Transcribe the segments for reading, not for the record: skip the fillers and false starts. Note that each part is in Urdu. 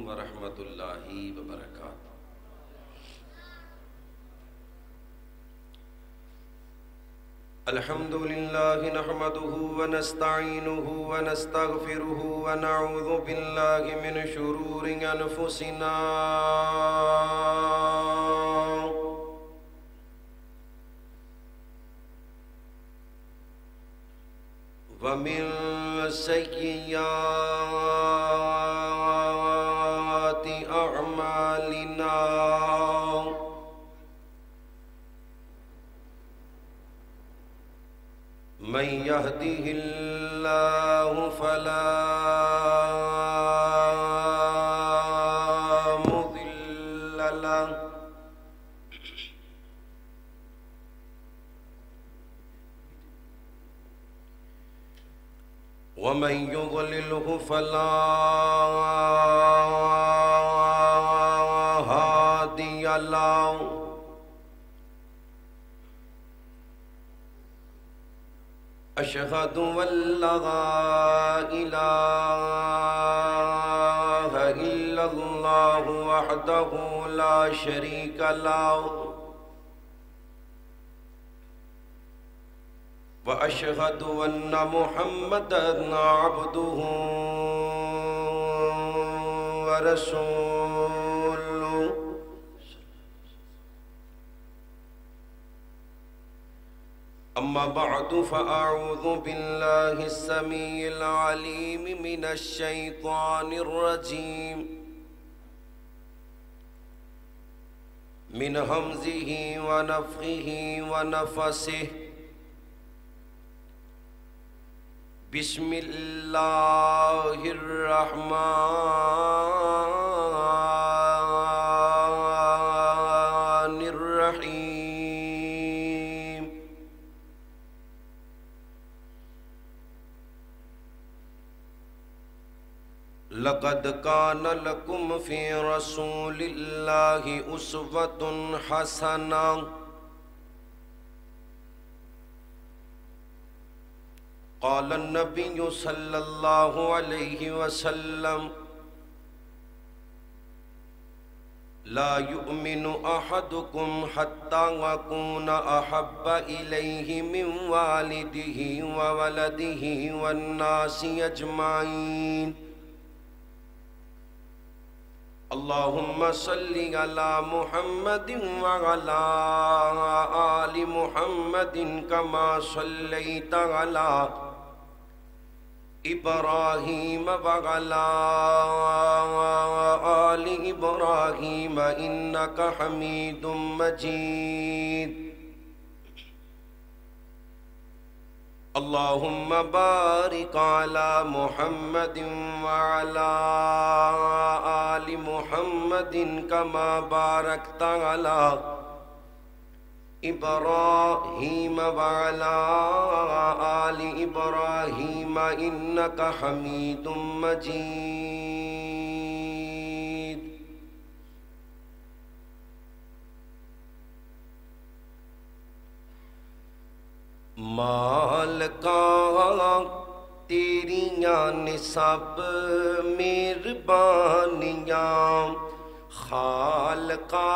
ورحمۃ اللہ وبرکاتہ۔ الحمد للہ نحمده ونستعینه ونستغفره ونعوذ باللہ من شرور انفسنا ومن سیئات اعمالنا من يهده الله فلا مضل له ومن يضلله فلا هادي له أشهد أن لا إله إلا الله وحده لا شريك له وأشهد أن محمدًا عبده ورسوله أما بعد فأعوذ بالله السميع العليم من الشيطان الرجيم من همزه ونفخه ونفسه بسم الله الرحمن الرحيم لقد كان لكم في رسول الله أسوة حسنة قال النبي صلى الله عليه وسلم لا يؤمن أحدكم حتى أكون أحب إليه من والده وولده والناس أجمعين اللهم صل على محمد وعلى آل محمد كما صليت على إبراهيم وعلى آل إبراهيم إنك حميد مجيد اللهم بارك على محمد وعلى آل محمد كما باركت على إبراهيم وعلى آل إبراهيم إنك حميد مجيد مالکا تیریاں نے سب مہربانیاں خالقا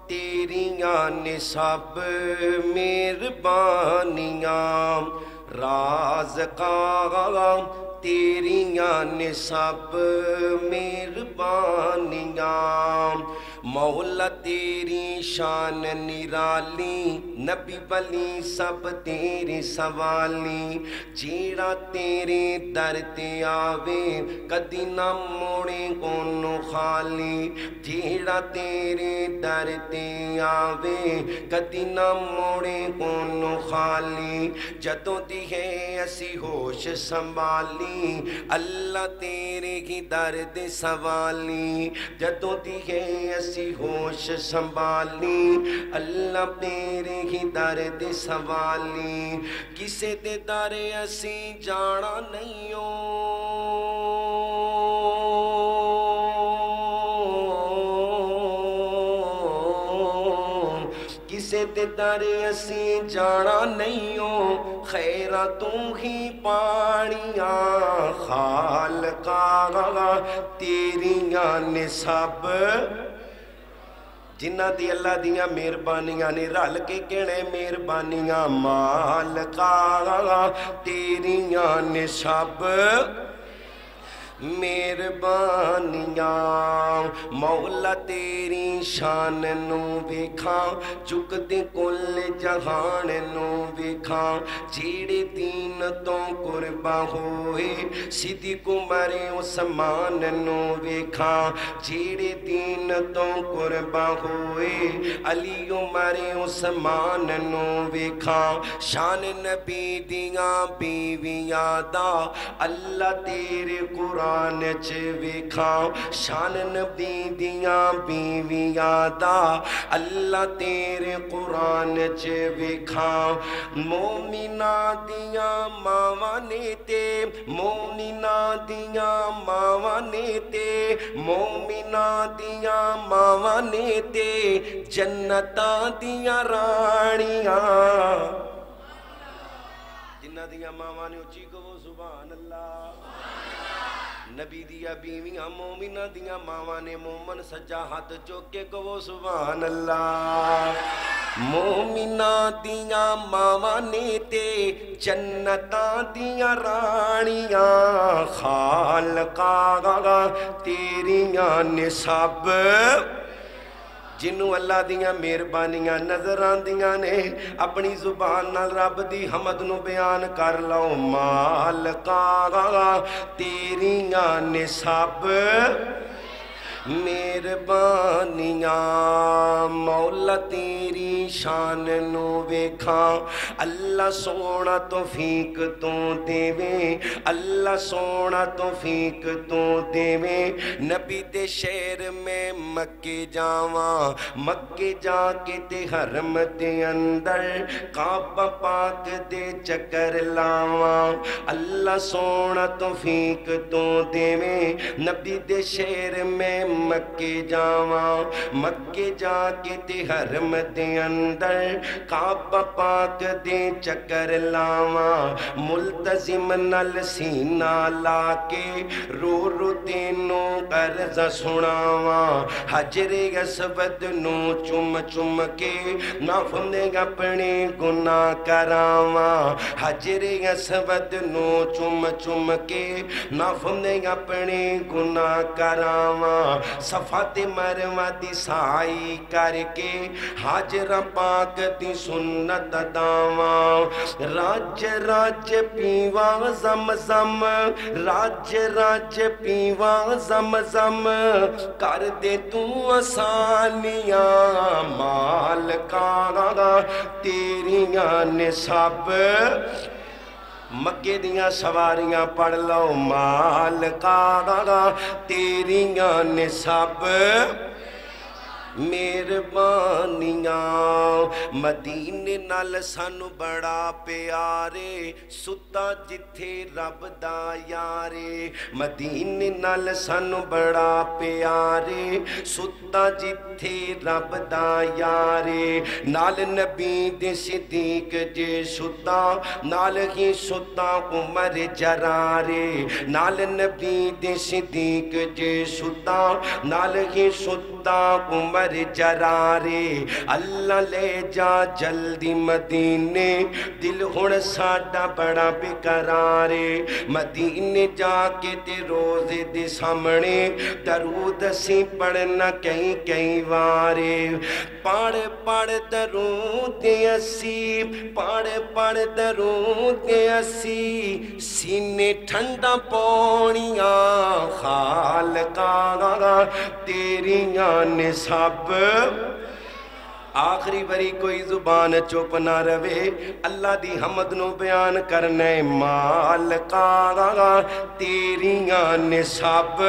تیریاں نے سب مہربانیاں رازقا تیریاں نے سب مہربانیاں مولا تیری شان نرالی نبی ولی سب تیرے سوالی جیڑا تیرے در تے آوے کدی نہ موڑے کونو خالی جیڑا تیرے در تے آوے کدی نہ موڑے کونو خالی جدوں دی ہے اسی ہوش سنبھالی اللہ تیرے ہی در دے سوالی جدوں دی ہے اسی ہوش سنبھالی اللہ تیرے ہی در دے سوالی کسے دے در اسی جانا نہیں ہو کسے دے در اسی جانا نہیں ہو خیرہ تو ہی پاڑیاں خالقا تیریاں نے سب جنہ دی اللہ دیاں مہربانیاں نے رل کے کہنے مہربانیاں مالکا تیریاں نے سب مہربانیاں مولا تیری شان نو ویکھاں چک دے کل جہان نو ویکھاں جیڑے دین تو قربا ہوئے صدیق عمر عثمان نو ویکھاں جیڑے دین تو قربا ہوئے علی عمر عثمان نو ویکھاں شان نبی دیاں بیویاں دا اللہ تیرے قرآن چ ویکھاں شان نبی دیاں بیویاں دا اللہ تیرے قرآن چ ویکھاں مومناں دیاں ماواں نے تے مومناں دیاں ماواں نے تے مومناں دیاں ماواں نے تے جنتاں دیاں رانیاں جنہ دیاں ماواں نے اچھی کہو سبحان اللہ نبی دیا بیویاں مومنہ دیا ماواں نے مومن سجا ہاتھ چوکے کہو سبحان اللہ مومنہ دیا ماواں نے تے جنتاں دیا رانیاں خالقا تیریاں نے سب جنوں اللہ دیاں مہربانیاں نظر آندیاں نے اپنی زبان نال رب دی حمد نو بیان کر لو مالکا تیریاں نے سب مہربانیاں مولا تیری شان نو ویکھاں اللہ سونا توفیق تو دیویں اللہ سونا توفیق تو دیویں نبی دے شہر میں مکے جاواں مکے جا کے تے حرم دے اندر کعبہ پاک دے چکر لاواں اللہ سونا توفیق تو دیویں نبی دے شہر میں مکے جاواں مکے جا کے تے حرم دے اندر کعبہ پاک دے چکر لاواں ملتزم نل سینہ لا کے رو رو تینوں قرض سناواں حجر اسود نو چم چم کے نافنے اپنے گناہ کراواں حجر اسود نو چم چم کے نافنے اپنے گناہ کراواں صفات مروہ دی سائی کر کے حاجرہ پاک دی سنت داواں راج راج پیواں زم زم راج راج پیواں زم زم کر دے تو آسانیاں مالکا تیریاں نے سب مکے دیاں سواریاں پڑھ لو مالکا تیریاں نے سب مہربانیاں مدینے نال سانو بڑا پیارے ستا جتھے رب دا یارے مدینے نال سانو بڑا پیارے ستا جتھے رب دا یارے نال نبی دے صدیق جے ستا نال ہی ستا عمر جرارے نال نبی دے صدیق جے ستا نال ہی ستا عمر جرارے اللہ لے جا جلدی مدینے دل ہن ساڈا بڑا بقرارے مدینے جا کے تے روزے دے سامنے درود اسی پڑھنا کئی کئی وارے پڑھ پڑھ درود اسی پڑھ پڑھ درود اسی سینے ٹھنڈا پونیاں خالقا تیریاں نے سب آخری بری کوئی زبان چپ نہ روے اللہ دی حمد نو بیان کرنے مالکا تیریاں نے سب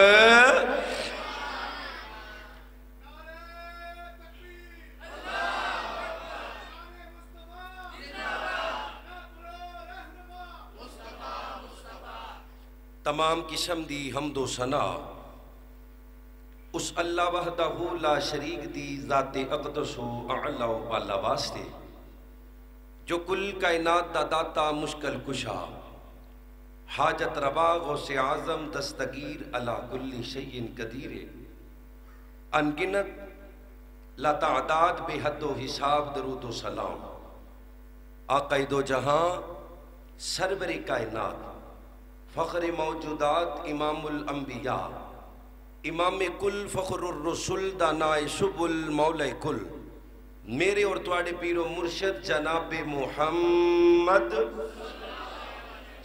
تمام قسم دی حمد و ثنا اس اللہ وحدہ لا شریک دی ذات اقدس و اعلی و بالا واسطے جو کل کائنات دا داتا مشکل کشا حاجت روا غوث اعظم دستگیر علی کل شیء قدیر، انگنت لاتعداد بے حد و حساب درود و سلام، آقا دو جہاں سرور کائنات، فخر موجودات، امام الانبیاء، امام کل، فخر الرسل، دانائے سبل، مولا کل، میرے اور تواڈے پیر و مرشد جناب محمد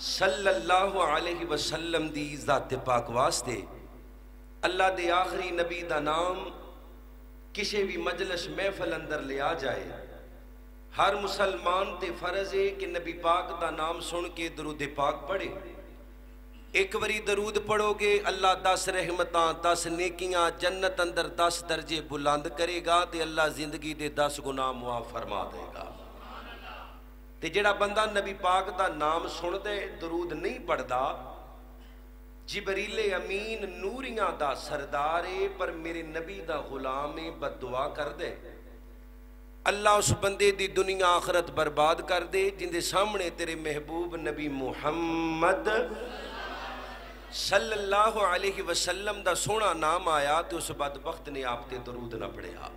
صلی اللہ علیہ وسلم دی ذات پاک واسطے اللہ دے آخری نبی دا نام کسی بھی مجلس محفل اندر لے آ جائے، ہر مسلمان تے فرض ہے کہ نبی پاک دا نام سن کے درود پاک پڑھے۔ ایک وری درود پڑھو گے اللہ 10 رحمتاں، 10 نیکیاں، جنت اندر 10 درجے بلند کرے گا تے اللہ زندگی دے 10 گناہ معاف فرما دے گا۔ تے جڑا بندہ نبی پاک دا نام سن دے درود نہیں پڑھدا، جبریل امین نوریاں دا سردار ہے پر میرے نبی دا غلام ہے، بد دعا کر دے، اللہ اس بندے دی دنیا آخرت برباد کر دے جن دے سامنے تیرے محبوب نبی محمد صلی اللہ علیہ وسلم دا سونا نام آیا تو اس بدبخت نے آپ تے درود نہ پڑھیا۔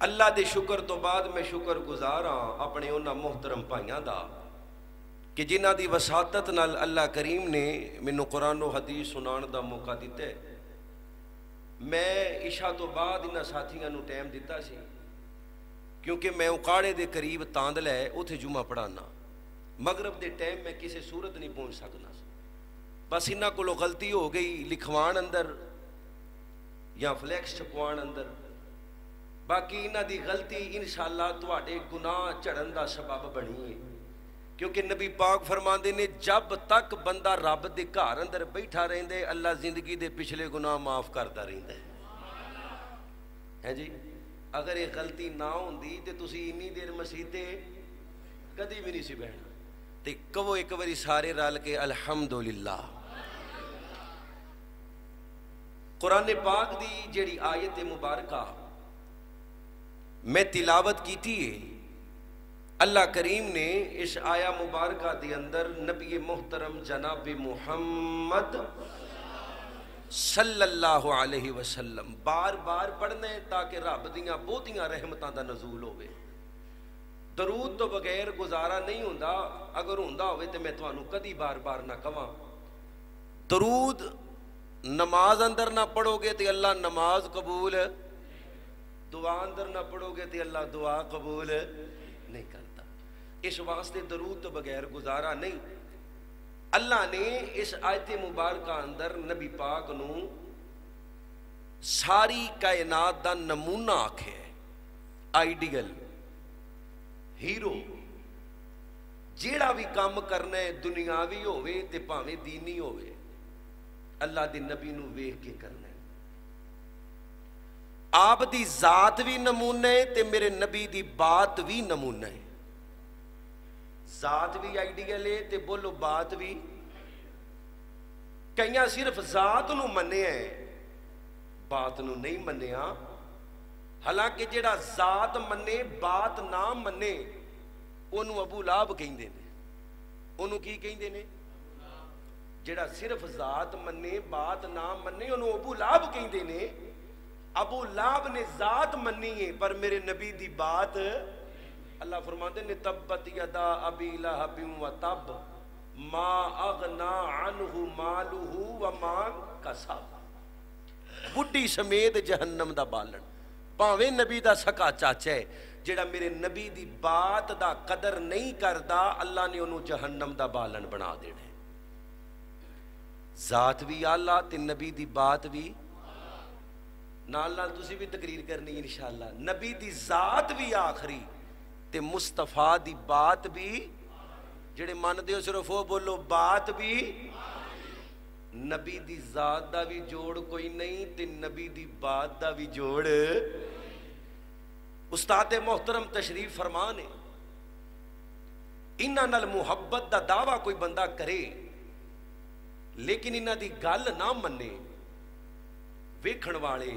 اللہ دے شکر تو بعد میں شکر گزاراں اپنے انہاں محترم بھائیاں دا کہ جنہ دی وساطت نال اللہ کریم نے مینوں قرآن و حدیث سنان دا موقع دیتا ہے۔ میں عشاء تو بعد انہاں ساتھیاں نو ٹائم دیتا سی کیونکہ میں اکاڑے دے قریب تاندل ہے اتھے جمعہ پڑھانا، مغرب دے ٹائم میں کسی صورت نہیں پہنچ سکنا، بس انہاں کو غلطی ہو گئی لکھوان اندر یا فلیکس چھپوان اندر، باقی انہاں دی غلطی انشاءاللہ تواڈے گناہ چڑھن دا سبب بنی ہے، کیونکہ نبی پاک فرماندے نے جب تک بندہ رب دے گھر اندر بیٹھا رہندے اللہ زندگی دے پچھلے گناہ معاف کرتا رہندا ہے جی۔ اگر یہ غلطی نہ ہوندی تے تسی انی دیر مسیح تے کدی بھی نہیں سی بہنا، تے کہو ایک واری سارے رل کے الحمدللہ۔ قرآن پاک دی جیڑی آیت مبارکہ میں تلاوت کیتی ہے، اللہ کریم نے اس آیا مبارکہ دی اندر نبی محترم جناب محمد صلی اللہ علیہ وسلم بار بار پڑھنے تاکہ رب دیاں بہتیاں رحمتاں دا نزول ہوئے۔ درود تو بغیر گزارا نہیں ہوندا، اگر ہوندا ہوئے تے میں تانوں کدی بار بار نہ کہاں۔ درود نماز اندر نہ پڑھو گے تے اللہ نماز قبول، دعا اندر نہ پڑھو گے تے اللہ دعا قبول نہیں کرتا، اس واسطے درود تو بغیر گزارا نہیں۔ اللہ نے اس آیت مبارکہ اندر نبی پاک نو ساری کائنات دا نمونہ آکھے ہے، آئیڈیل، ہیرو، جیڑا بھی کام کرنا ہے دنیاوی ہوئے تے پاویں دینی ہوئے اللہ دے نبی نو ویکھ کے کرنا ہے۔ آپ دی ذات بھی نمونہ ہے تے میرے نبی دی بات بھی نمونہ ہے، ذات بھی آئیڈیل ہے تے بولو بات بھی۔ کئیاں صرف ذات نو منے ہیں بات نو نہیں منیا، حالانکہ جڑا ذات منے بات نہ منے انہوں ابو لہب کہندے نے، انہوں کی کہندے نے؟ جڑا صرف ذات منے بات نہ منے انہوں ابو لہب کہندے نے۔ ابو لہب نے ذات منی ہے پر میرے نبی دی بات، اللہ فرماتے نے تبت یدا ابی لہب و تب ما اغنا عنہ مالہ وما کسب، بڈھی سمیت جہنم دا بالن، پاویں نبی دا سکا چاچا ہے جڑا میرے نبی دی بات دا قدر نہیں کردا اللہ نے انہوں جہنم دا بالن بنا دینا۔ ذات بھی آلہ تے نبی دی بات بھی نال نال تسی بھی تقریر کرنی انشاءاللہ، نبی دی ذات بھی آخری تے مصطفیٰ دی بات بھی، جڑے مان دے ہو صرف وہ بولو بات بھی، نبی دی ذات دا بھی جوڑ کوئی نہیں تے نبی دی بات دا بھی جوڑ۔ استاد محترم تشریف فرمانے انہاں نال محبت دا دعویٰ کوئی بندہ کرے لیکن انہاں دی گل نہ منے، ویکھن والے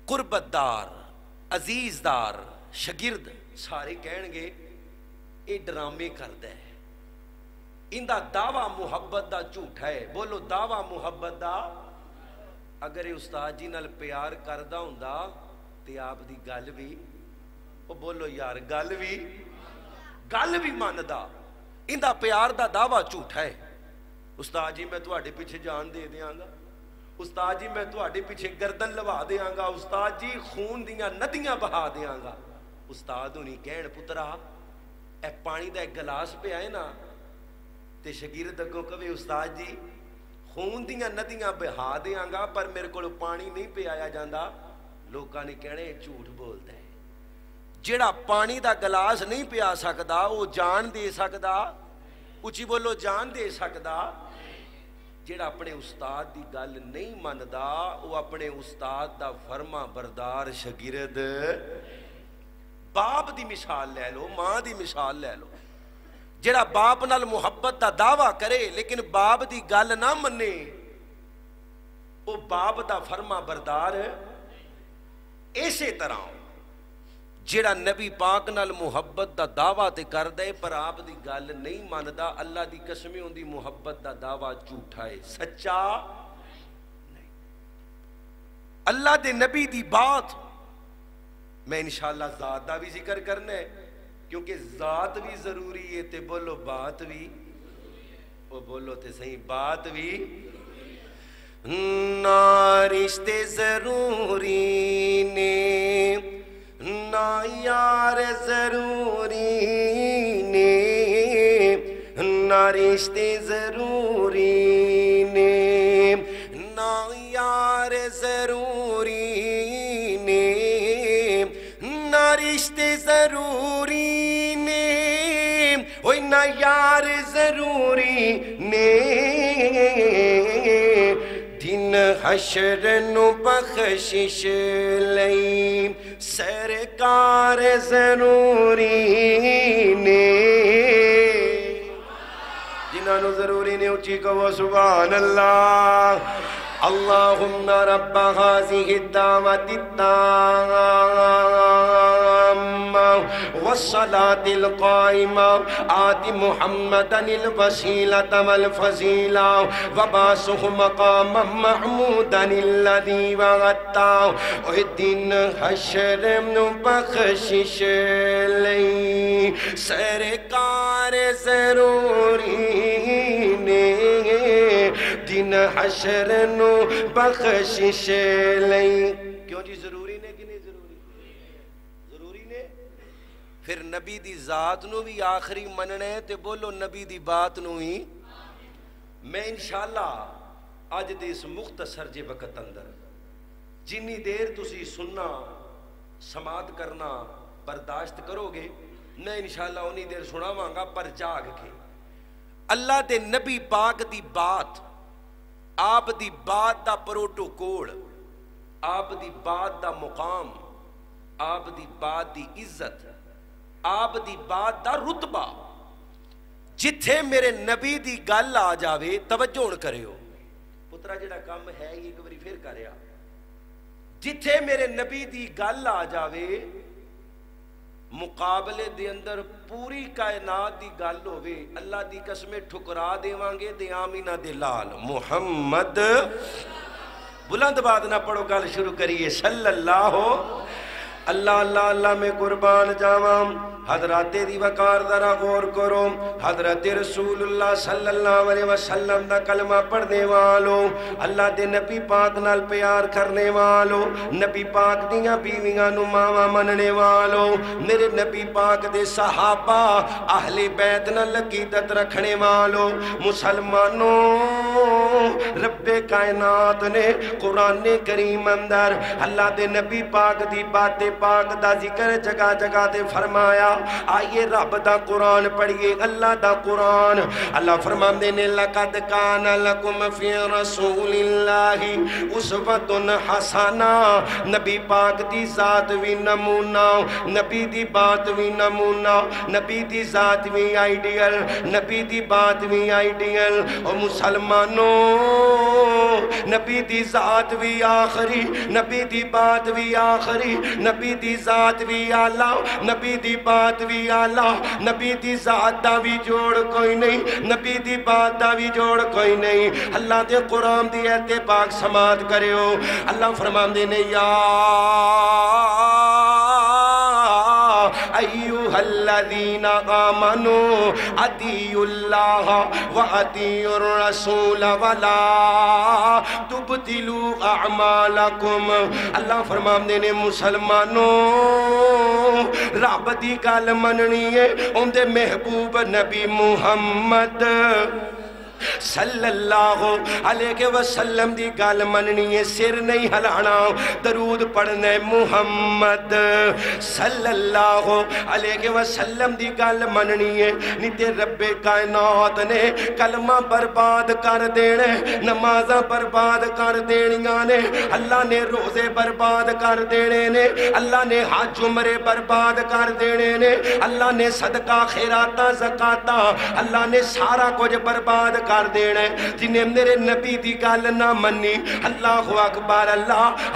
قربت دار عزیز دار شگرد سارے کہن گے اے ڈرامے کردا ہے، اندا دعویٰ محبت دا جھوٹ ہے. بولو دعویٰ محبت دا. اگر یہ استاد جی نال پیار کردا ہوندا تے آپ دی گل بھی او بولو یار گل بھی ماندا. اندا پیار دا دعویٰ جھوٹ ہے. استاد جی میں تواڈے پیچھے جان دے دیاں گا, استاد جی میں تواڈے پیچھے گردن لوا دیاں گا, استاد جی خون دیاں ندیاں بہا دیاں گا. استاد ہونی کہن پترا اے پانی دا ایک گلاس پہ آئے نا تے شاگرد اگوں کہے استاد جی خون دیاں ندیاں بہا دیاں گا پر میرے کو پانی نہیں پہ آیا جاندا. لوکاں نے کہنے جھوٹ بولدا ہے. جیڑا پانی دا گلاس نہیں پیا سکدا وہ جان دے سکدا. اچھی بولو جان دے سکدا. جیڑا اپنے استاد دی گل نہیں مندا وہ اپنے استاد دا فرما بردار شاگرد. باپ دی مثال لے لو, ماں دی مثال لے لو. جیڑا باپ نال محبت دا دعویٰ کرے لیکن باپ دی گل نہ منے وہ باپ دا فرما بردار. اسی طرح جیڑا نبی پاک نال محبت دا دعویٰ تے کر دے پر آپ دی گل نہیں ماندا, اللہ دی قسمیں ان دی محبت دا دعویٰ جھوٹا ہے, سچا نہیں. اللہ دے نبی دی بات میں انشاءاللہ ذات دا بھی ذکر کرنا ہے کیونکہ ذات بھی ضروری ہے تے بولو بات بھی, وہ بولو تے صحیح بات بھی. نہ رشتے ضروری نے نہ یار ضروری نے, نہ رشتے ضروری نے نہ یار ضروری نے, نہ رشتے ضروری نے اوہ نہ یار ضروری نے. دن حشر نو بخشش لئی سرکار ضروری نے. جنہاں نو ضروری نے اچھی کہو سبحان اللہ. اللہم رب هذه الدعوة التامة والصلاة القائمة آت محمدا الوسيلة والفضيلة وبعثه مقاما محمودا الذي وعدته. دن حشر بخشش لئی سرکار ضروری نے, دن حشر بخشش لئی. کیوں جی ضروری نے کہ نہیں ضروری؟ ضروری نے. پھر نبی دی ذات نو بھی آخری مننے تے بولو نبی دی بات نو ہی. میں انشاءاللہ آج دے اس مختصر جے وقت اندر جنی دیر تسی سننا سماعت کرنا برداشت کرو گے میں انشاءاللہ انہی دیر سناواں گا پر جاگ کے. اللہ دے نبی پاک دی بات, آپ دی بات دا پروٹوکول, آپ دی بات دا مقام, آپ دی بات دی عزت, آپ دی بات دا رتبہ, جتھے میرے نبی دی گل آ جاوے توجہ کرے ہو. پترا جڑا کام ہے یہ ایک باری پھر کریا. جتھے میرے نبی دی گل آ جاوے مقابلے دے اندر پوری کائنات دی گل ہوئے اللہ دی قسمیں ٹھکرا دیوانگے دے آمینہ دے لال محمد. بلند بات نہ پڑھو گل شروع کریے صلی اللہ ہو. اللہ اللہ اللہ میں قربان جاوام. حضرات دی وقار ذرا غور کرو. حضرت رسول اللہ صلی اللہ علیہ وسلم دا کلمہ پڑھنے والو, اللہ دے نبی پاک نال پیار کرنے والو, نبی پاک دیاں بیویاں نو ماواں مننے والو, میرے نبی پاک دے صحابہ اہل بیت نال عقیدت رکھنے والو, مسلمانوں رب کائنات نے قرآن کریم اندر اللہ دے نبی پاک دی بات پاک دا ذکر جگہ جگہ دے فرمایا. آئیے رب دا قرآن پڑھئے, اللہ دا قرآن. اللہ فرماندے نے لَقَدْ كَانَ لَكُمْ فِي رَسُولِ اللَّهِ أُسْوَةٌ حَسَنَةٌ. نبی پاک دی ذات وی نمونہ, نبی دی بات وی نمونہ, نبی دی ذات وی آئیڈیل, نبی دی بات وی آئیڈیل. اور مسلمانوں نبی دی ذات بھی آخری، نبی دی بات بھی آخری، نبی دی ذات بھی آلہ، نبی دی بات بھی آلہ، نبی دی ذات دا بھی جوڑ کوئی نہیں، نبی دی بات دا بھی جوڑ کوئی نہیں۔ اللہ دے قرآن دی ایت پاک سماعت کرے ہو، اللہ فرماندے نے یا ایوہ الذین آمنوا اطیعوا اللہ و اطیعوا الرسول ولا تبطلوا اعمالکم۔ اللہ فرماندے نے مسلمانوں رب دی گل مننی ہے، ان دے محبوب نبی محمد صلی اللہ علیہ وسلم دی گل مننی ہے، سر نہیں ہلانا، درود پڑھنا ہے محمد صلی اللہ علیہ وسلم دی گل مننی ہے۔ نہیں تے رب کائنات نے کلمہ برباد کر دینے، نمازاں برباد کر دینیاں نے، اللہ نے روزے برباد کر دینے نے، اللہ نے حج عمرے برباد کر دینے نے، اللہ نے صدقہ خیراتاں زکاتاں، اللہ نے سارا کچھ برباد کر دینا ہے۔ جنہیں میرے نبی دی گل نہ منی، اللہ اکبر،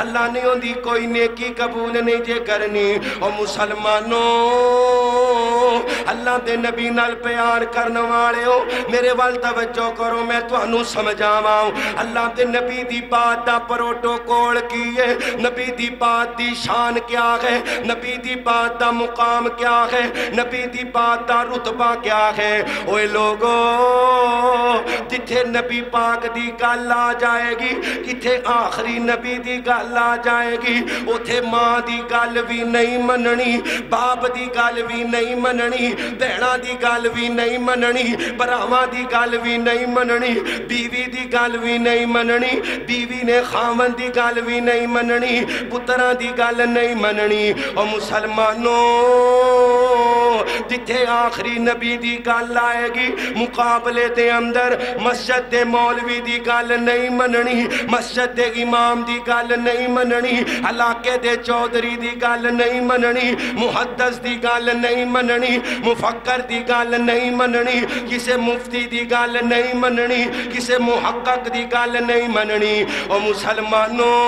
اللہ نے ان دی کوئی نیکی قبول نہیں جے کرنی۔ اور مسلمانوں اللہ دے نبی نال پیار کرنے والے ہو، میرے وال توجہ کرو، میں تو انہوں سمجھاواں ہوں۔ اللہ دے نبی دی بات دا پروٹوکول کی ہے، نبی دی بات دی شان کیا ہے، نبی دی بات دا مقام کیا ہے، نبی دی بات دا رتبہ کیا ہے۔ اوے لوگو جتھے نبی پاک دی گل آ جائے گی، کتھے آخری نبی دی گل آ جائے گی، اتھے ماں دی گل بھی نہیں مننی، باپ دی گل بھی نہیں مننی، بہنا دی گل بھی نہیں مننی، براواں دی گل بھی نہیں مننی، بیوی دی گل بھی نہیں مننی، بیوی نے خاوند دی گل بھی نہیں مننی، پتراں دی گل نہیں مننی۔ اور مسلمانوں جتھے آخری نبی دی گل آئے گی، مقابلے دے اندر مسجد دے مولوی دی گل نہیں مننی، مسجد دے امام دی گل نہیں مننی، علاقے دے چودھری دی گل نہیں مننی، محدث دی گل نہیں مننی، مفکر دی گل نہیں مننی، کسے مفتی دی گل نہیں مننی، کسے محقق دی گل نہیں مننی۔ اور مسلمانوں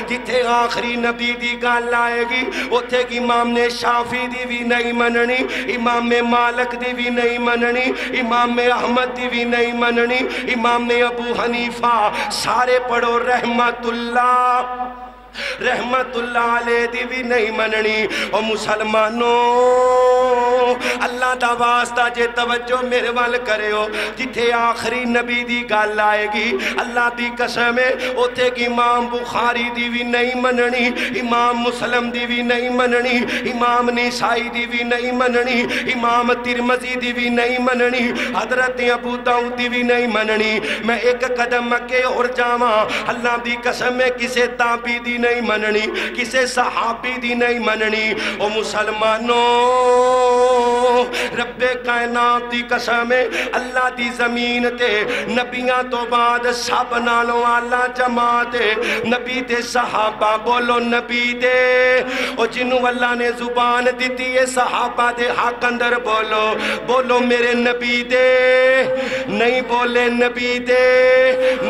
جتھے آخری نبی دی گل آئے گی، اتھے امام شافعی دی بھی نہیں مننی، امام مالک دی بھی نہیں مننی، امام احمد دی بھی نہیں مننی، امام ابو حنیفہ، سارے پڑھو رحمت اللہ علیہ دی بھی نہیں مننی۔ اور مسلمانوں اللہ دا واسطہ جے توجہ میرے وال کرے ہو، جتھے آخری نبی دی گل آئے گی، اللہ دی قسم ہے اتھے کی امام بخاری دی بھی نہیں مننی، امام مسلم دی بھی نہیں مننی، امام نسائی دی بھی نہیں مننی، امام ترمذی دی بھی نہیں مننی، حضرت ابو داؤد دی بھی نہیں مننی۔ میں ایک قدم مکے اور جاواں، اللہ دی قسم ہے کسے تابعی دی نہیں مننی، کسے صحابی دی نہیں مننی۔ او مسلمانوں رب کائنات دی قسم ہے اللہ دی زمین تے نبیاں تو بعد سب نالوں آلہ جماعت نبی تے صحابہ، بولو نبی دے۔ او جنہوں اللہ نے زبان دیتی ہے صحابہ دے حق اندر بولو میرے نبی دے، نہیں بولے نبی دے،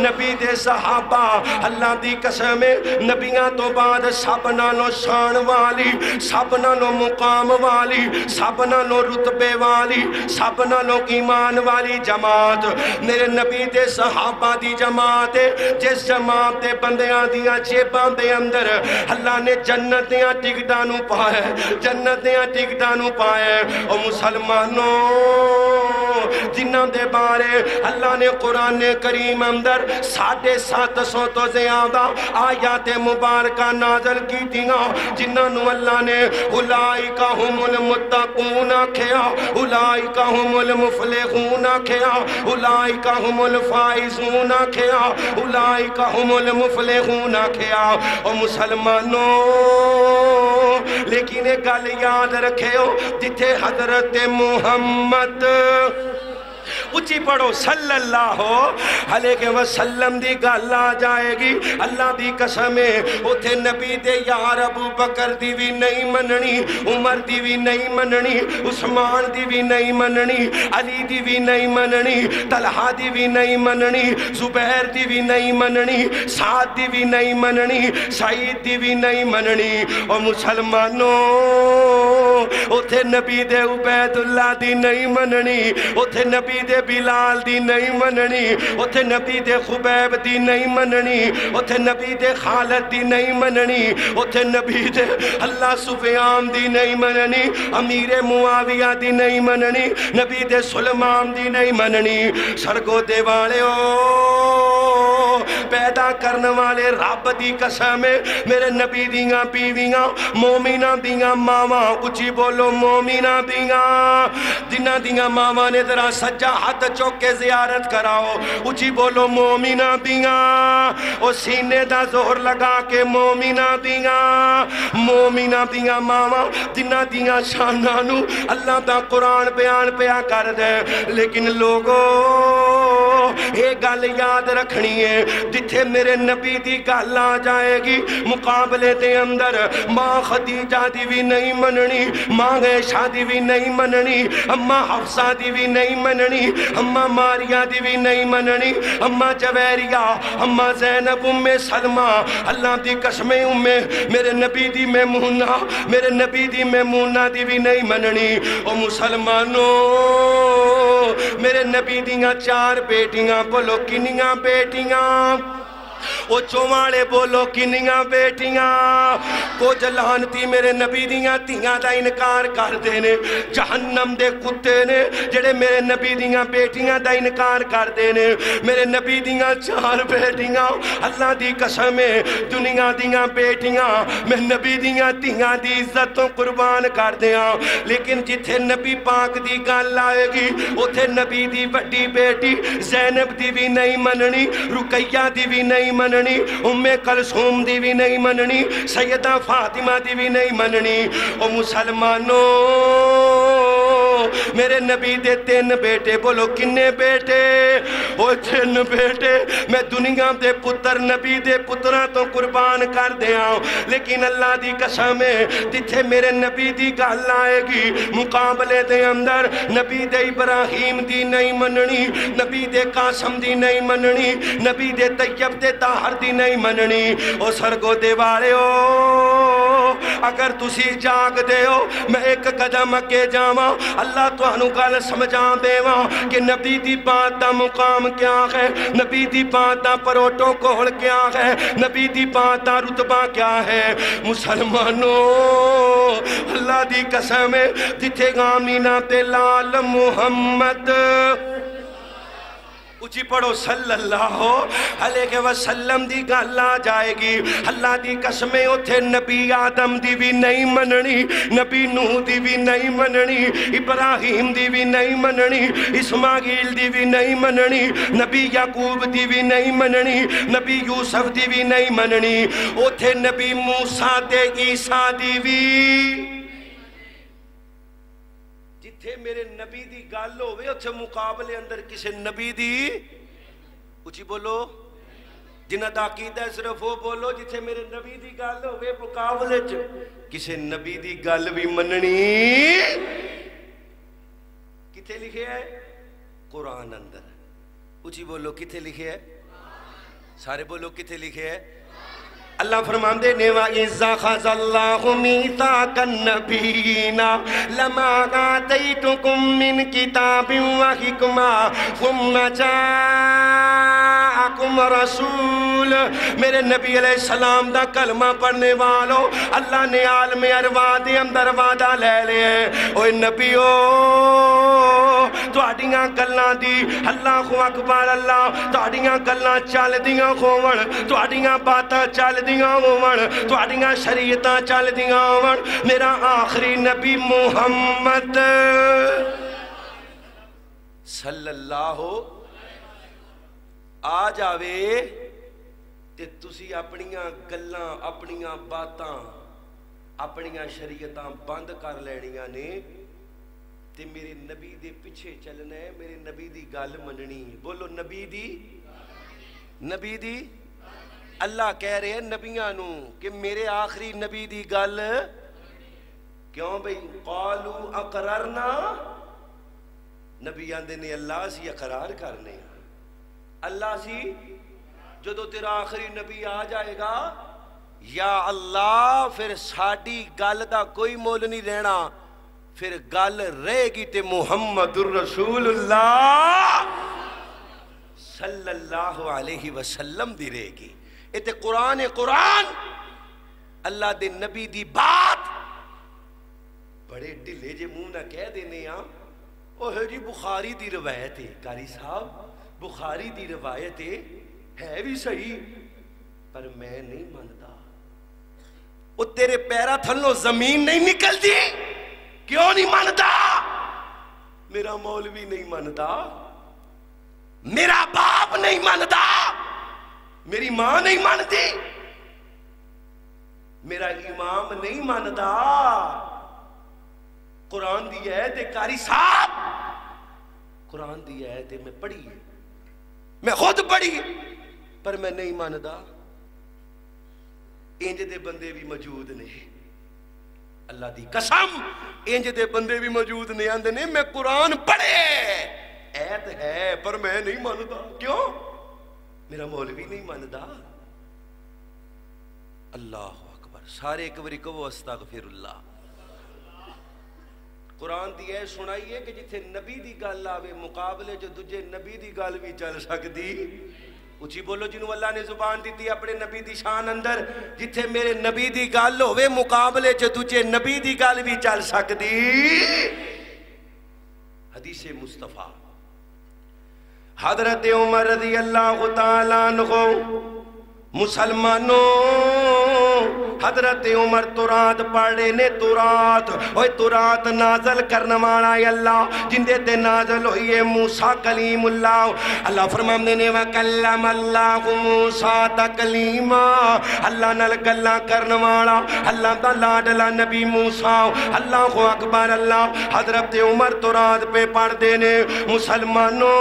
نبی دے صحابہ۔ اللہ دی قسم ہے نبیاں تو بعد سب نالوں شان والی، سب نالوں مقام والی، سب نالوں رتبے والی، سب نالوں ایمان والی جماعت میرے نبی دے صحابہ دی جماعت ہے، جس جماعت دے بندیاں دیاں جیباں دے اندر اللہ نے جنت دیاں ٹکٹانوں پائے، جنت دیاں ٹکٹانوں پائے۔ اور مسلمانوں جنہاں دے بارے اللہ نے قرآن کریم اندر 750 تو زیادہ آیات مبارکہ نازل کی تھیاں، جنہاں اللہ نے اولئک ہم المتقون کھیا، اولئک ہم المفلحون کھیا، اولئک ہم الفائزون کھیا، اولئک ہم المفلحون کھیا۔ اور مسلمانوں لیکن ایک گل یاد رکھے ہو، جتھے حضرت محمد اچھی پڑھو صلی اللہ علیہ وسلم دی گل آ جائے گی اللہ دی قسم ہے اوتھے نبی دے یار ابو بکر دی بھی نہیں مننی عمر دی بھی نہیں مننی عثمان دی بھی نہیں مننی علی دی بھی نہیں مننی طلحہ دی بھی نہیں مننی زبیر دی بھی نہیں مننی سعد دی بھی نہیں مننی سعید دی بھی نہیں مننی اور مسلمانوں اوتھے نبی دے عبید اللہ دی نہیں مننی اوتھے نبی دے بلال دی نہیں مننی اوتھے نبی دے خبیب دی نہیں مننی اوتھے نبی دے خالد دی نہیں مننی اوتھے نبی دے اللہ سفیان دی نہیں مننی امیر معاویہ دی نہیں مننی نبی دے سلمان دی نہیں مننی سرگو دے والے پیدا کرنے والے رب دی قسم ہے میرے نبی دیاں بیویاں مومنہ دیاں ماما اچھی بولو مومنہ دیاں جنہ دیاں ماما نے ذرا سجا ہاتھ چوکے زیارت کراؤ اچھی بولو مومنہ دیاں او سینے دا زہر لگا کے مومنہ دیاں ماما جنہ دیاں شانانو اللہ دا قرآن بیان پیا کر دے لیکن لوگوں ایک گل یاد رکھنی ہے جتھے میرے نبی دی گل آ جائے گی مقابلے دے اندر ماں خدیجہ دی بھی نہیں مننی ماں عائشہ دی بھی نہیں مننی اماں حفصہ دی بھی نہیں مننی اماں ماریہ دی بھی نہیں مننی اماں جویریہ اماں زینب ام سلمہ اللہ دی قسمیں میرے نبی دی میمونہ میرے نبی دی میمونہ دی بھی نہیں مننی او مسلمانوں میرے نبی دیاں 4 بیٹیاں بولو کنیاں بیٹیاں او چوالے بولو کنیاں بیٹیاں کو جلانتی میرے نبی دیاں تیاں دا انکار کر دینے جہنم دے کتے نے جڑے میرے نبی دیاں بیٹیاں دا انکار کر دینے میرے نبی دیاں 4 بیٹیاں اللہ دی قسم ہے دنیا دیاں بیٹیاں میں نبی دیاں تیاں دی عزتوں قربان کر دیاں لیکن جتھے نبی پاک دی گل آئے گی اتھے نبی دی بڑی بیٹی زینب دی بھی نہیں مننی رقیہ دی بھی نہیں مننی ام کلثوم دی بھی نہیں مننی سیدہ فاطمہ دی بھی نہیں مننی او مسلمانوں میرے نبی دے 3 بیٹے بولو کنے بیٹے او 3 بیٹے میں دنیا دے پتر نبی دے پترہ تو قربان کر دیا لیکن اللہ دی قسم ہے جتھے میرے نبی دی گل آئے گی مقابلے دے اندر نبی دے ابراہیم دی نہیں مننی نبی دے قاسم دی نہیں مننی نبی دے طیب دے طاہر دی نہیں مننی او سرگو دے والے اگر تسی جاگ دے ہو میں ایک قدم اگے جاواں اللہ تو انہوں گل سمجھا دے وہاں کہ نبی دی بات دا مقام کیا ہے نبی دی بات دا پروٹو کول کیا ہے نبی دی بات دا رتبہ کیا ہے مسلمانوں اللہ دی قسم ہے جتھے آمینہ تے لال محمد اچھی پڑھو صلی اللہ علیہ وسلم دی گل آ جائے گی اللہ دی قسمیں اتھے نبی آدم دی بھی نہیں مننی نبی نوح دی بھی نہیں مننی ابراہیم دی بھی نہیں مننی اسماعیل دی بھی نہیں مننی نبی یعقوب دی بھی نہیں مننی نبی یوسف دی بھی نہیں مننی اتھے نبی موسیٰ تے عیسیٰ دی بھی جتھے میرے نبی دی گل ہوئے اتھے مقابلے اندر کسے نبی دی اچھی بولو جنہ دا عقیدہ صرف وہ بولو جتھے میرے نبی دی گل ہوئے مقابلے کسے نبی دی گل بھی مننی کتھے لکھے ہے قرآن اندر اچھی بولو کتھے لکھے ہے سارے بولو کتھے لکھے ہے اللہ فرماندے نے وَإِذَا خَذَ اللَّهُ مِيثَاقَ النَّبِيِّينَ لَمَا آتَيْتُكُم مِّن كِتَابٍ وَحِكْمَةٍ ثُمَّ جَاءَكُمْ رَسُولٌ میرے نبی علیہ السلام دا کلمہ پڑھنے والوں اللہ نے عالم ارواح دے اندر وعدہ لے لے اوے نبیو تواڈیاں گلاں دی اللہ اکبر اللہ تواڈیاں گلاں چل دیاں ہون تواڈیاں باتاں چل دیاں ہون تواڈیاں شریعتاں چل دیاں ہون میرا آخری نبی محمد صلی اللہ آ جاوے تے تسی اپنیاں گلاں اپنیاں باتاں اپنیاں شریعتاں بند کر لینیاں نے تے میرے نبی دے پیچھے چلنا ہے، میرے نبی دی گل مننی ہے. بولو نبی دی، نبی دی. اللہ کہہ رہے ہیں نبیاں نو کہ میرے آخری نبی دی گل کیوں بھئی قالوا اقررنا، نبی آندے نے اللہ سی اقرار کرنے. اللہ سی جدو تیرا آخری نبی آ جائے گا یا اللہ پھر ساڈی گل دا کوئی مول نہیں رہنا، پھر گل رہے گی تے محمد الرسول اللہ صلی اللہ علیہ وسلم دی رہے گی. اے تے قرآن اللہ دے نبی دی بات بڑے ڈھلے جے منہ نہ کہہ دینے ہاں. اوہ جی بخاری دی روایت ہے قاری صاحب، بخاری دی روایت ہے بھی صحیح پر میں نہیں مانتا. وہ تیرے پیرا تھلوں زمین نہیں نکل دی، کیوں نہیں مانتا؟ میرا مولوی نہیں مانتا، میرا باپ نہیں مانتا، میری ماں نہیں مانتی، میرا امام نہیں مانتا. قرآن دی آیت قاری صاحب، قرآن دی آیت میں پڑھی ہے، میں خود پڑھی پر میں نہیں مانتا. انج دے بندے بھی موجود نے، اللہ دی قسم انج دے بندے بھی موجود نے آندے نے میں قرآن پڑھے ایت ہے پر میں نہیں مانتا. کیوں؟ میرا مولوی نہیں مانتا. اللہ اکبر. سارے ایک باری کہو استغفر اللہ. قرآن دی ہے سنائیے کہ جتھے نبی دی گل آوے مقابلے جو دجے نبی دی گل بھی چل سکتی. اچھی بولو جنہوں اللہ نے زبان دیتی اپنے نبی دی شان اندر. جتھے میرے نبی دی گل ہوئے مقابلے جو دجے نبی دی گل بھی چل سکتی. حدیث مصطفیٰ حضرت عمر رضی اللہ تعالیٰ عنہ مسلمانوں حضرت عمر تورات پڑھے نے. تورات اوہ تورات نازل کرنے والا اللہ جندے تے نازل ہوئی ہے موسیٰ کلیم اللہ. اللہ فرماندے نے وَكَلَّمَ اللَّهُ مُوسَىٰ تَكْلِيمًا. اللہ نال گلاں کرنے والا اللہ دا لاڈلا نبی موسیٰ. اللہ اکبر. اللہ حضرت عمر تورات پہ پڑھ دے نے. مسلمانوں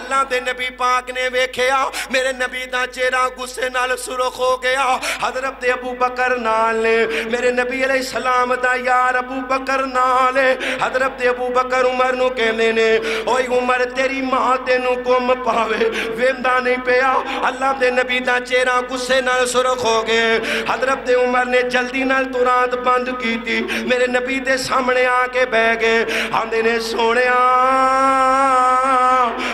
اللہ دے نبی پاک نے ویکھیا میرے نبی دا چہرہ غصے نال سرخ ہو گیا. حضرت ابو بکر نال میرے نبی علیہ السلام دا یار ابو بکر نال. حضرت ابو بکر عمر نو کہنے نے اوئے عمر تیری ماں تینو گم پاوے ویندا نہیں پیا. اللہ دے نبی دا چہرہ غصے نال سرخ ہو گئے. حضرت عمر نے جلدی نال تورات بند کی تھی. میرے نبی دے سامنے آ کے بہ گئے. آندے نے سونیا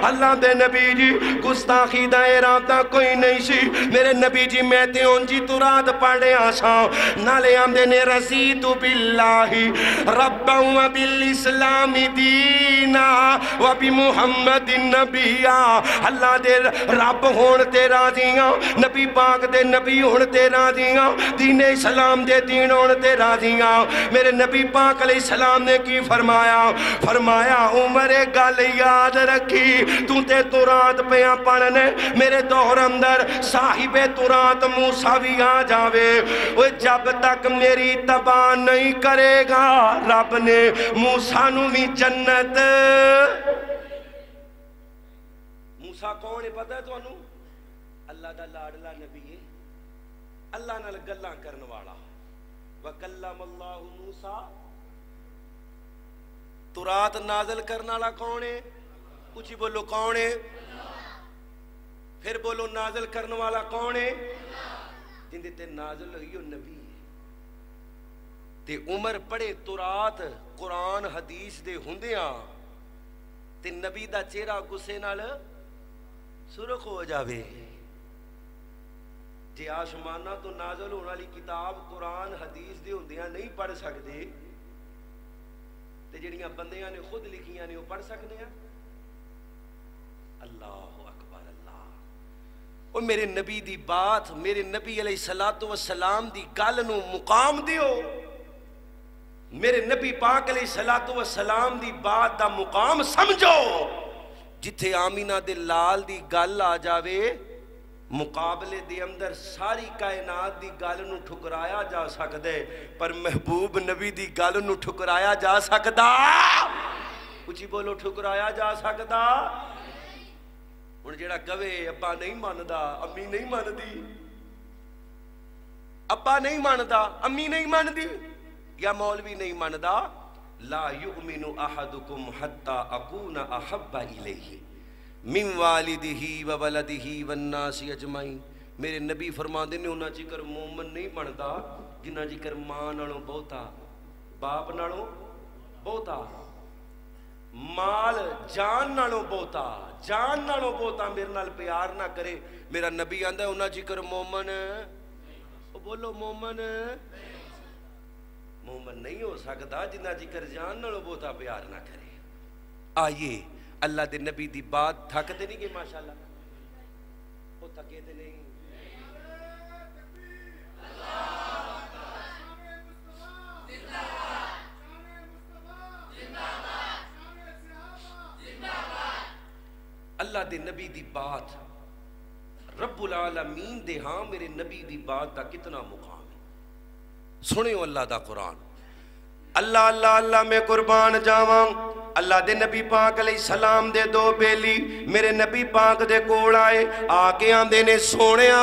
اللہ دے نبی جی گستاخی دا ارادہ کوئی نہیں سی. میرے نبی جی میں تے ان جی تورات پڑھے آساں نالے آمدے نے رضیت باللہ ربا و بالاسلام دینا و بمحمد نبیہ. اللہ دے رب ہون تے راضیاں، نبی پاک دے نبی ہون تے راضیاں، دین اسلام دے دین ہون تے راضیاں. میرے نبی پاک علیہ السلام نے کی فرمایا؟ فرمایا عمر گل یاد رکھی تو تے تورات پیاں پڑھنے میرے دور اندر صاحب تورات موسیٰ بھی آ جاوے. وہ جب تک میری تباہ نہیں کرے گا رب نے موسیٰ نو بھی جنت. موسیٰ کون ہے پتہ ہے تو انہوں؟ اللہ دا لاڈلا نبی ہے، اللہ نال گلاں کرن والا. وَكَلَّمَ اللَّهُ موسیٰ. تورات نازل کرنا والا کون ہے؟ کچھ بولو کون ہے؟ پھر بولو نازل کرنے والا کون ہے؟ جن تے نازل ہوئی وہ نبی ہے. تے عمر پڑھے تورات قرآن حدیث دے ہوندیاں تے نبی دا چہرہ غصے نال سرخ ہو جاوے. جے آسمانہ تو نازل ہونے والی کتاب قرآن حدیث دے ہوندیاں نہیں پڑھ سکتے تے جڑیاں بندیاں نے خود لکھیاں نے وہ پڑھ سکتے ہیں. اللہ اکبر. اللہ وہ میرے نبی دی بات میرے نبی علیہ السلام دی گل نو مقام دیو. میرے نبی پاک علیہ السلام دی بات دا مقام سمجھو. جتھے آمینہ دے لال دی گل آ جاوے مقابلے دے اندر ساری کائنات دی گل نو ٹھکرایا جا سکدا ہے پر محبوب نبی دی گل نو ٹھکرایا جا سکدا اچھی بولو ٹھکرایا جا سکدا ہن جیڑا کہے ابا نہیں مندا امی نہیں مندی ابا نہیں ماندا امی نہیں ماندی یا مولوی نہیں ماندا لا یؤمن احدکم حتی اکون احب الیہ من والدہ وولدہ والناس اجمعین میرے نبی فرماندے نے انہاں چکر مومن نہیں بندا جنہاں چکر ماں نالوں بہتا باپ نالوں بہتا مال جان نالوں بہتا میرے نال پیار نہ کرے میرا نبی آندا انہاں چکر مومن بولو مومن نہیں ہو سکتا جنہ جکر جان نالوں بہتا پیار نہ کرے آئیے اللہ دے نبی دی بات تھک دے نہیں گے ماشاءاللہ وہ تھکے دے نہیں اللہ دے نبی دی بات رب العالمین دے ہاں میرے نبی دی بات دا کتنا مقام ہے سنیو اللہ دا قرآن اللہ اللہ اللہ میں قربان جاواں اللہ دے نبی پاک علیہ السلام دے دو بیلی میرے نبی پاک دے کول آئے آکے آندے نے سونیا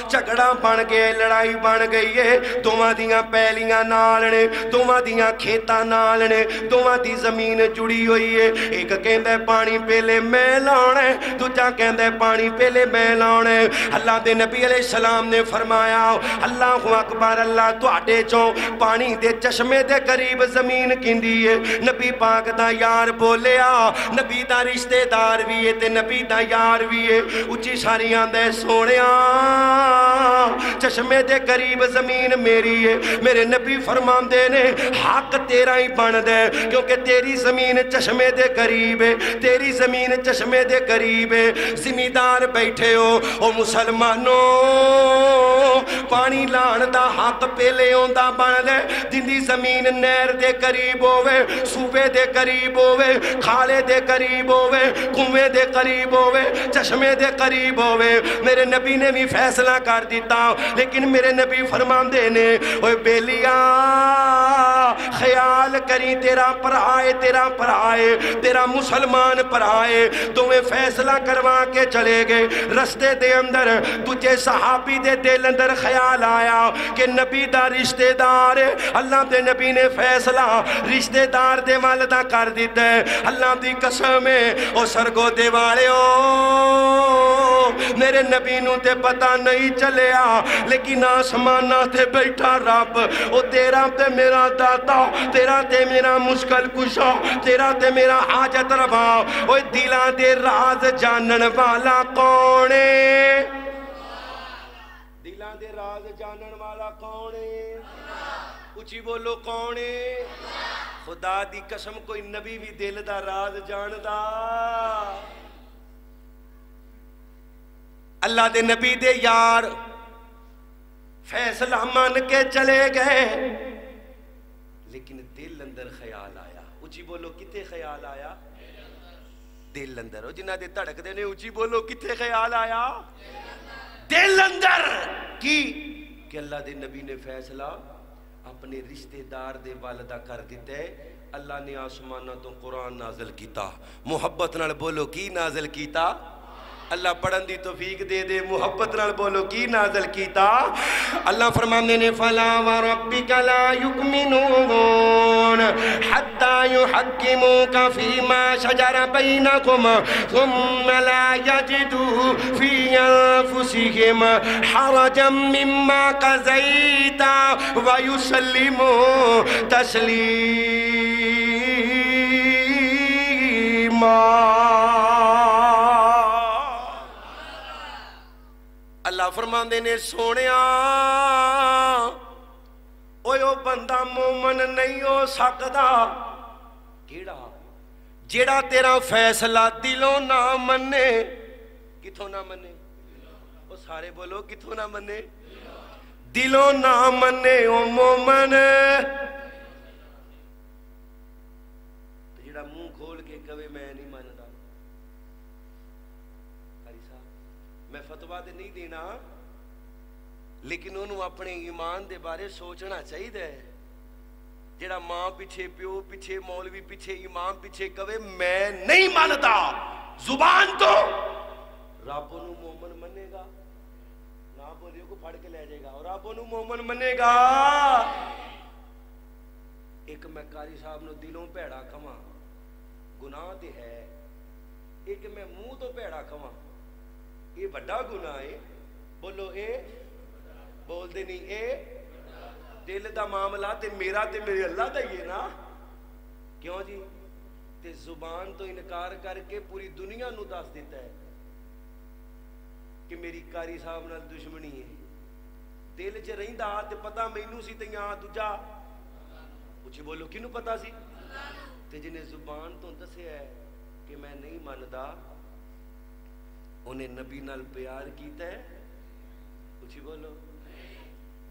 جھگڑا بن گئے لڑائی بن گئی ہے دوواں دیاں پیلیاں نال نے دوواں دیاں کھیتاں نال نے دوواں دی زمین جڑی ہوئی ہے ایک کہندا ہے پانی پہلے میں لانا ہے دوجا کہندا ہے پانی پہلے میں لانا ہے اللہ دے نبی علیہ السلام نے فرمایا اللہ اکبر اللہ تواڈے چوں پانی دے چشمے دے قریب زمین کیندی ہے نبی پاک دا یار بولیا نبی دا رشتہ دار بھی ہے تے نبی دا یار بھی ہے اچھی ساری آندے سونیا چشمے دے قریب زمین میری ہے میرے نبی فرماندے نے حق تیرا ہی بن دے کیونکہ تیری زمین چشمے دے قریب ہے تیری زمین چشمے دے قریب ہے زمیندار بیٹھے ہو او مسلمانوں پانی لان دا حق پہلے ہوندا بن دے جندی زمین نہر دے قریب ہوئے صوبے دے قریب ہوئے کھالے دے قریب ہوئے کنویں دے قریب ہوئے چشمے دے قریب ہوئے میرے نبی نے بھی فیصلہ کر دیتا لیکن میرے نبی فرماندے نے اوے بیلیا خیال کری تیرا پرائے تیرا مسلمان پرائے تمہیں فیصلہ کروا کے چلے گئے رستے دے اندر تجھے صحابی دے دل اندر خیال آیا کہ نبی دا رشتہ دار اللہ دے نبی نے فیصلہ رشتہ دار دے والدہ کر دیتا ہے اللہ دی قسم ہے او سرگو دے والے ہو میرے نبی نو تے پتہ نہیں چلیا لیکن آسمانہ تے بیٹھا رب او تیرا تے میرا داتا تیرا تے میرا مشکل کشا تیرا تے میرا حاجت روا او دلان دے راز جانن والا کونے دلان دے راز جانن والا کونے اچھی بولو کونے خدا دی قسم کوئی نبی بھی دل دا راز جاندا اللہ دے نبی دے یار فیصلہ مان کے چلے گئے لیکن دل اندر خیال آیا اچھی بولو کتے خیال آیا دل اندر ہو جنہ دے تڑک دے نے اچھی بولو کتے خیال آیا دل اندر کی کہ اللہ دے نبی نے فیصلہ اپنے رشتہ دار دے والدہ کر دیتے اللہ نے آسمانہ تو قرآن نازل کیتا محبت نال بولو کی نازل کیتا اللہ پڑھن دی توفیق دے دے محبت نال بولو کی نازل کیتا اللہ فرمانے نے فلا وربک لا یؤمنون حتی یحکموک فیما شجر بینکم ثم لا یجدوا فی انفسہم حرجا مما قضیت ویسلموا تسلیما اللہ فرماندے نے سونیا اوہ بندہ مومن نہیں ہو سکتا کیڑا جیڑا تیرا فیصلہ دلوں نہ منے کتھوں نہ منے وہ سارے بولو کتھوں نہ منے دلوں نہ منے او مومن جیڑا منہ کھول کے کہے میں نہیں ماندا میں فتوا تے نہیں دینا لیکن انہوں اپنے ایمان دے بارے سوچنا چاہیے جڑا ماں پیچھے پیو پیچھے مولوی پیچھے امام پیچھے کہے میں نہیں مانتا زبان تو رب انہوں مومن منے گا نہ بولیو کو پھڑ کے لے جائے گا اور رب انہوں مومن منے گا ایک میں قاری صاحب نو دلوں پیڑا کھواں گناہ تے ہے ایک میں منہ تو پیڑا کھواں یہ بڑا گناہ ہے بولو اے بول دے نہیں اے دل دا معاملہ تے میرا تے میرے اللہ دا ہی ہے نا کیوں جی تے زبان تو انکار کر کے پوری دنیا نو دس دیتا ہے کہ میری قاری صاحب نال دشمنی ہے دل چ رہندا تے پتہ مینوں سی تے یہاں دوجا اچھی بولو کینوں پتہ سی تے جنہیں زبان تو دسیا ہے کہ میں نہیں ماندا انہیں نبی نال پیار کیتا ہے اچھی بولو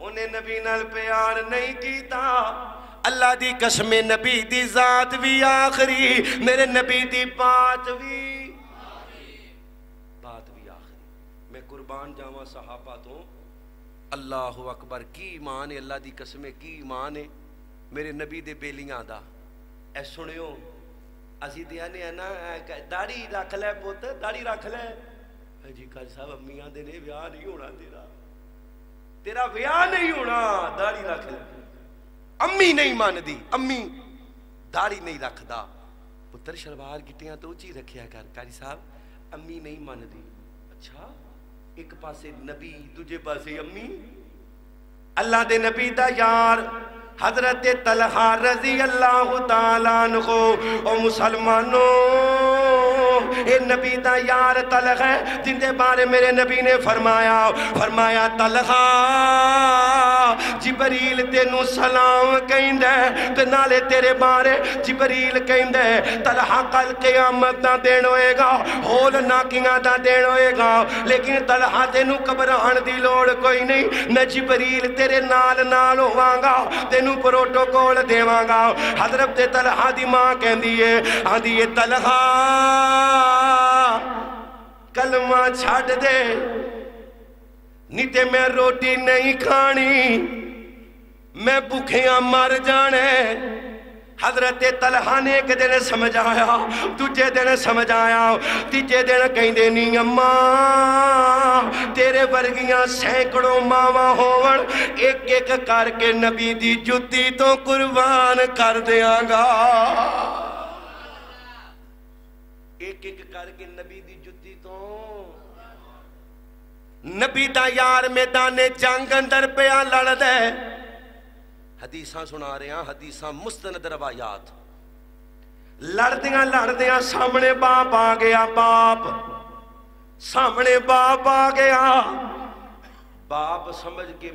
انہیں نبی نال پیار نہیں کیتا اللہ دی قسم نبی دی ذات بھی آخری میرے نبی دی بات بھی آخری میں قربان جاواں صحابہ تو اللہ اکبر کی ایمان ہے اللہ دی قسم کی ایمان ہے میرے نبی دے بیلیاں دا اے سنیو اسی دیا نے نا داڑھی رکھ لے پوت داڑھی رکھ لے جی قاری صاحب امیاں دے نے بیاہ نہیں ہونا تیرا بیاہ نہیں ہونا داڑھی رکھ لے امی نہیں مان دی امی داڑھی نہیں رکھ دا پتر شلوار گٹیاں تو اچھی رکھیا کر قاری صاحب امی نہیں مان دی اچھا ایک پاسے نبی دوجے پاسے امی اللہ دے نبی دا یار حضرت طلحہ رضی اللہ تعالیٰ عنہ او مسلمانوں اے نبی دا یار طلحہ ہے جن دے بارے میرے نبی نے فرمایا طلحہ جبریل تینوں سلام کہیں دے تے نالے تیرے بارے جبریل کہیں دے طلحہ کل قیامت دا دین ہوئے گا ہول ناکیاں دا دین ہوئے گا لیکن طلحہ تینوں گھبران دی لوڑ کوئی نہیں میں جبریل تیرے نال ہواں گا تینوں پروٹوکول دیواں گا حضرت طلحہ دی ماں کہندی ہے آندی ہے طلحہ کلمہ چھاڑ دے نیتے میں روٹی نہیں کھانی میں بھوکیاں مر جانے حضرت طلحہ نے ایک دن سمجھایا تجھے دن سمجھایا تیجے دن کہیں دینی اماں تیرے ورگیاں سینکڑوں ماواں ہوون ایک ایک کر کے نبی دی جتی تو قربان کر دیاں گا ایک ایک کر کے نبی دی جتی تو نبی دا یار میدان جنگ اندر پیا لڑ دے حدیثاں سنا رہے ہیں حدیثاں مستند روایات لڑدیاں سامنے باپ آ گیا سامنے باپ آ گیا باپ سمجھ کے